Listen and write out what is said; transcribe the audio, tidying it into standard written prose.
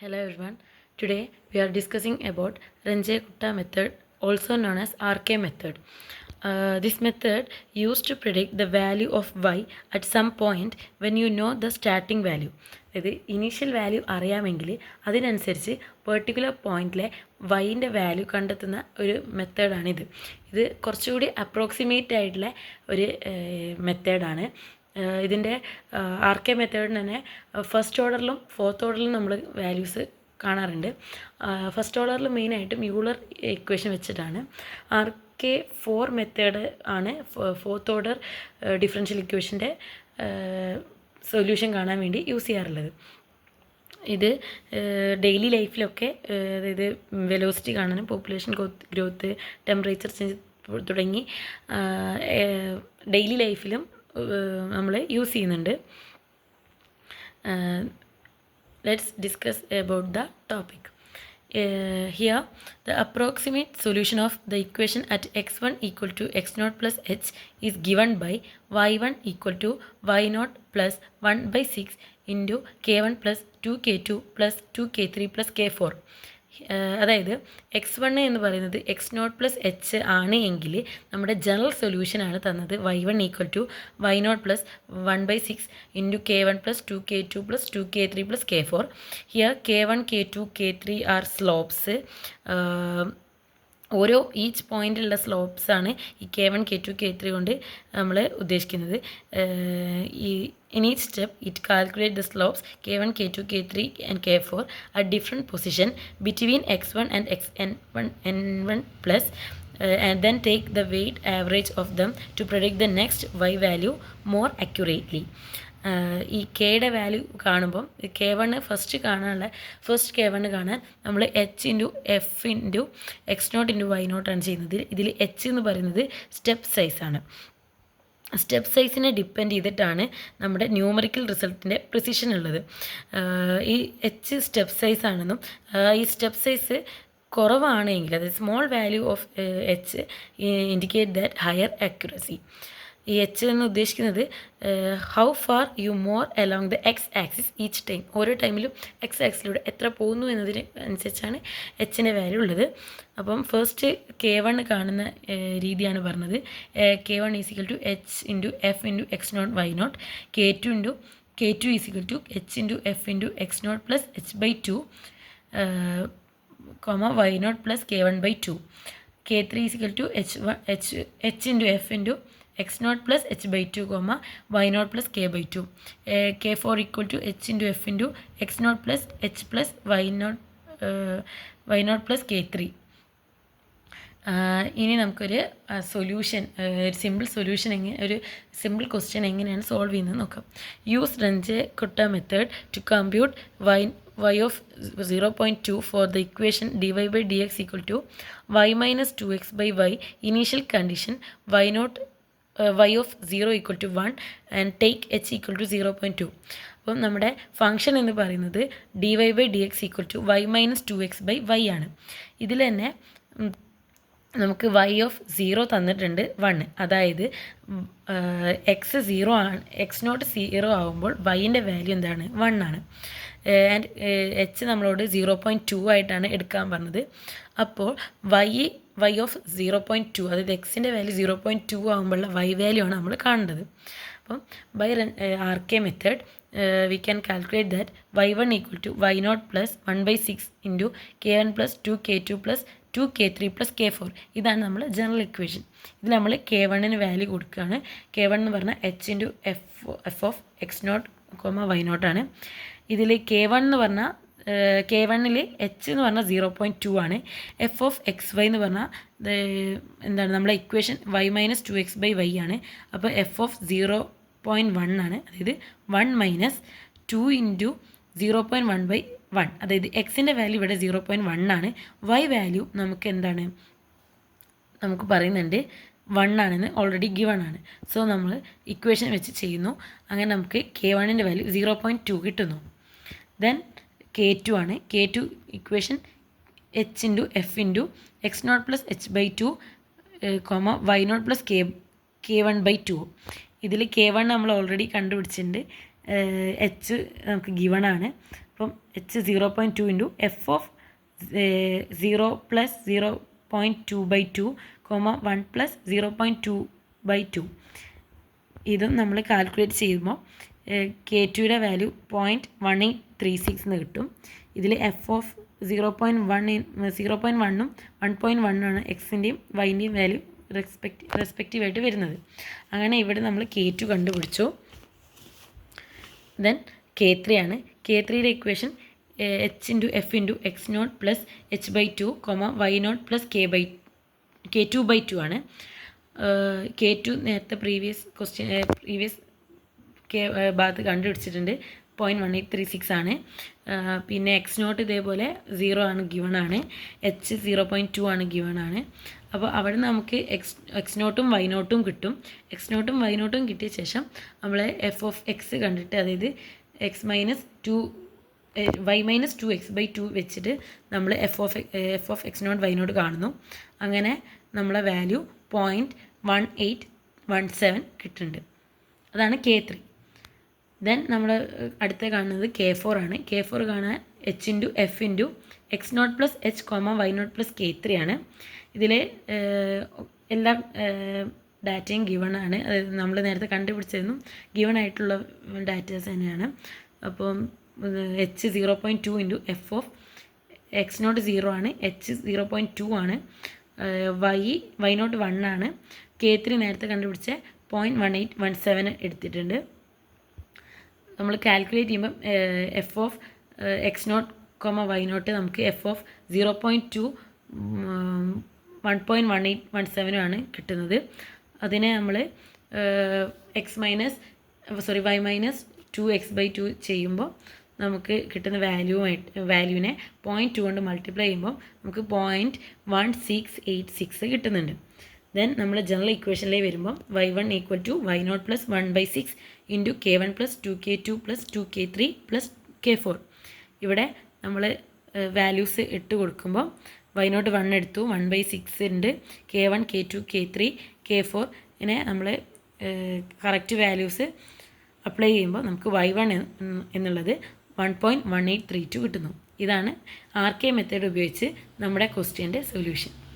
Hello everyone. Today we are discussing about Ranjay-Kutta method, also known as RK method. This method used to predict the value of y at some point when you know the starting value. അതായത് initial value അറിയാമെങ്കിൽ അതിനനുസരിച്ച് particular പോയിന്റിലെ വൈൻ്റെ value കണ്ടെത്തുന്ന ഒരു മെത്തേഡാണിത്. ഇത് കുറച്ചുകൂടി approximate ആയിട്ടുള്ള ഒരു മെത്തേഡാണ്. ഇതിൻ്റെ ആർ കെ മെത്തേഡിന് തന്നെ ഫസ്റ്റ് ഓർഡറിലും ഫോർത്ത് ഓർഡറിലും നമ്മൾ വാല്യൂസ് കാണാറുണ്ട്. ഫസ്റ്റ് ഓർഡറിൽ മെയിനായിട്ടും യൂളർ ഇക്വേഷൻ വെച്ചിട്ടാണ്. ആർ കെ ഫോർ മെത്തേഡ് ആണ് ഫോർത്ത് ഓർഡർ ഡിഫറൻഷ്യൽ ഇക്വേഷൻ്റെ സൊല്യൂഷൻ കാണാൻ വേണ്ടി യൂസ് ചെയ്യാറുള്ളത്. ഇത് ഡെയിലി ലൈഫിലൊക്കെ അതായത് വെലോസിറ്റി കാണാനും പോപ്പുലേഷൻ ഗ്രോത്ത് ടെമ്പറേച്ചർ ചേഞ്ച് തുടങ്ങി ഡെയിലി ലൈഫിലും നമ്മൾ യൂസ് ചെയ്യുന്നുണ്ട്. Let's discuss about the topic. Here the approximate solution of the equation at x1 equal to x0 plus h is given by y1 equal to y0 plus 1 by 6 into k1 plus 2k2 plus 2k3 plus k4. അതായത് x1 എന്ന് പറയുന്നത് x0 plus H ആണ് എങ്കിൽ നമ്മുടെ general സൊല്യൂഷനാണ് തന്നത് y1 equal to y0 plus 1/6 into k1 plus 2k2 plus 2k3 plus k4. Here k1 k2 k3 are slopes. ഓരോ each പോയിൻ്റിലുള്ള സ്ലോപ്സാണ് ഈ k1 k2 k3 കൊണ്ട് നമ്മൾ ഉദ്ദേശിക്കുന്നത്. In each step, it calculates the slopes k1, k2, k3 and k4 at different position between x1 and n1 plus and then take the weight average of them to predict the next y value more accurately. ഈ കെയുടെ value കാണുമ്പം k1 first k1 കാണാൻ നമ്മൾ h into F into x0 into y0 ആണ് ചെയ്യുന്നത്. ഇതിൽ h എന്ന് പറയുന്നത് സ്റ്റെപ്പ് സൈസാണ്. സ്റ്റെപ്പ് സൈസിനെ ഡിപ്പെൻഡ് ചെയ്തിട്ടാണ് നമ്മുടെ ന്യൂമറിക്കൽ റിസൾട്ടിൻ്റെ പ്രിസിഷൻ ഉള്ളത്. ഈ എച്ച് സ്റ്റെപ്പ് സൈസ് ആണെന്നും ഈ സ്റ്റെപ്പ് സൈസ് കുറവാണെങ്കിൽ അതായത് small value of H indicate that higher accuracy. ഈ എച്ച് എന്ന് ഉദ്ദേശിക്കുന്നത് how far you more along the X axis each time. ഓരോ ടൈമിലും എക്സ് ആക്സിലൂടെ എത്ര പോകുന്നു എന്നതിന് അനുസരിച്ചാണ് എച്ചിൻ്റെ വാല്യൂ ഉള്ളത്. അപ്പം ഫസ്റ്റ് k1 കാണുന്ന രീതിയാണ് പറഞ്ഞത്. k1 is equal to h into F into x0 y0, k2 is equal to h into F into x0 plus h/2 y0 plus k1/2, k3 is equal to h into F into x0 plus h/2, y0 plus k/2, k4 equal to h into f into x0 plus h plus y0 plus k3. ഇനി നമുക്കൊരു solution, ഒരു simple question എങ്ങനെയാണ് solve ചെയ്യുന്നത് നോക്കാം. Use Ranjay-Kutta method to compute y of 0.2 for the equation dy by dx equal to y minus 2x by y initial condition y of 0 equal to 1 and take h equal to 0.2. അപ്പം നമ്മുടെ function എന്ന് പറയുന്നത് dy by dx equal to y minus 2x by y ആണ്. ഇതിൽ തന്നെ നമുക്ക് y of 0 തന്നിട്ടുണ്ട് 1. അതായത് എക്സ് 0 ആണ്, x0 0 ആകുമ്പോൾ വൈൻ്റെ വാല്യൂ എന്താണ് 1 ആണ്. ആൻഡ് എച്ച് നമ്മളോട് 0.2 ആയിട്ടാണ് എടുക്കാൻ പറഞ്ഞത്. അപ്പോൾ y ഓഫ് 0.2 അതായത് എക്സിൻ്റെ വാല്യൂ 0.2 ആകുമ്പോഴുള്ള y വാല്യൂ ആണ് നമ്മൾ കാണേണ്ടത്. അപ്പം by R K method we can calculate that y1 equal to y0 plus 1/6 into k1 plus 2k2 plus 2k3 plus k4. ഇതാണ് നമ്മൾ ജനറൽ ഇക്വേഷൻ. ഇതിൽ നമ്മൾ k1ന് വാല്യൂ കൊടുക്കുകയാണ്. k1 എന്ന് പറഞ്ഞാൽ h into f of x0, y0 ആണ്. ഇതിൽ k1 എന്ന് പറഞ്ഞാൽ k1ൽ h എന്ന് പറഞ്ഞാൽ 0.2 ആണ്. എഫ് ഓഫ് xy എന്ന് പറഞ്ഞാൽ എന്താണ് നമ്മളെ equation y minus 2x by y ആണ്. അപ്പോൾ എഫ് ഓഫ് 0.1 ആണ്. അതായത് 1 മൈനസ് 2 ഇൻറ്റു 0.1 ബൈ 1. അതായത് എക്സിൻ്റെ വാല്യൂ ഇവിടെ 0.1 ആണ്. y വാല്യൂ നമുക്ക് എന്താണ് നമുക്ക് പറയുന്നുണ്ട് 1 ആണെന്ന് ഓൾറെഡി ഗിവൺ ആണ്. സോ നമ്മൾ ഇക്വേഷൻ വെച്ച് ചെയ്യുന്നു. അങ്ങനെ നമുക്ക് k1ൻ്റെ വാല്യൂ 0.2 കിട്ടുന്നു. ദെൻ k2 ആണ്. k2 equation h into F into x0 plus h/2, y0 plus k1/2. ഇതിൽ k1 നമ്മൾ ഓൾറെഡി കണ്ടുപിടിച്ചിട്ടുണ്ട്. എച്ച് നമുക്ക് ഗിവൺ ആണ്. അപ്പം h 0.2 into f of 0 plus 0.2/2 1 plus 0.2/2 ഇതും നമ്മൾ കാൽക്കുലേറ്റ് ചെയ്യുമ്പോൾ K2യുടെ വാല്യൂ 0.1836 എന്ന് കിട്ടും. ഇതിൽ എഫ് ഓഫ് 0.1ഉം 1.1 എക്സിൻ്റെയും വൈൻ്റെയും വാല്യൂ റെസ്പെക്റ്റീവായിട്ട് വരുന്നത്. അങ്ങനെ ഇവിടെ നമ്മൾ K2 കണ്ടുപിടിച്ചു. ദെൻ K3 ആണ്. K3യുടെ equation h into F into X naught plus h/2 y naught plus K2/2 ആണ്. K2 നേരത്തെ പ്രീവിയസ് ഭാഗത്ത് കണ്ടുപിടിച്ചിട്ടുണ്ട്, 0.1836 ആണ്. പിന്നെ എക്സ് നോട്ട് ഇതേപോലെ 0 ആണ് ഗിവൺ ആണ്, h 0.2 ആണ് ഗിവൺ ആണ്. അപ്പോൾ അവിടെ നമുക്ക് എക്സ് നോട്ടും വൈ നോട്ടും കിട്ടും. എക്സ് നോട്ടും വൈ നോട്ടും കിട്ടിയ ശേഷം നമ്മൾ എഫ് ഓഫ് എക്സ് കണ്ടിട്ട്, അതായത് X minus 2 y minus 2x/2 വെച്ചിട്ട് നമ്മൾ f of x naught y naught കാണുന്നു. അങ്ങനെ നമ്മളെ വാല്യൂ 0.1817 കിട്ടുന്നുണ്ട്. അതാണ് K3. ദെൻ നമ്മൾ അടുത്ത കാണുന്നത് K4 ആണ്. K4 കാണാൻ h into F into X naught plus h y naught plus K3 ആണ്. ഇതിൽ എല്ലാ ഡാറ്റയും ഗിവൺ ആണ്. അതായത് നമ്മൾ നേരത്തെ കണ്ടുപിടിച്ചിരുന്നു ഗിവൺ ആയിട്ടുള്ള ഡാറ്റാസ് തന്നെയാണ്. അപ്പം h 0.2 into f of x naught 0 ആണ്, h 0.2 ആണ്, വൈ നോട്ട് 1 ആണ്. K3 നേരത്തെ കണ്ടുപിടിച്ച 0.1817 എടുത്തിട്ടുണ്ട്. നമ്മൾ കാൽക്കുലേറ്റ് ചെയ്യുമ്പം f of x naught y naught നമുക്ക് എഫ് ഓഫ് 0.2 1.1817 ആണ് കിട്ടുന്നത്. അതിനെ നമ്മൾ വൈ മൈനസ് 2x/2 ചെയ്യുമ്പോൾ നമുക്ക് കിട്ടുന്ന വാല്യൂവിനെ 0.2 കൊണ്ട് മൾട്ടിപ്ലൈ ചെയ്യുമ്പോൾ നമുക്ക് 0.1686 കിട്ടുന്നുണ്ട്. ദെൻ നമ്മൾ ജനറൽ ഇക്വേഷനിലേക്ക് വരുമ്പോൾ y1 equal to y0 plus 1/6 into K1 plus 2K2 plus 2K3 plus K4. ഇവിടെ നമ്മൾ വാല്യൂസ് ഇട്ട് കൊടുക്കുമ്പോൾ y0 1 എടുത്തു, 1/6 ഉണ്ട്, K1 K2 K3 K4 ഇങ്ങനെ നമ്മൾ കറക്റ്റ് വാല്യൂസ് അപ്ലൈ ചെയ്യുമ്പോൾ നമുക്ക് y1 എന്നുള്ളത് 1.1832 കിട്ടുന്നു. ഇതാണ് RK മെത്തേഡ് ഉപയോഗിച്ച് നമ്മുടെ ക്വസ്റ്റ്യൻ്റെ സൊല്യൂഷൻ.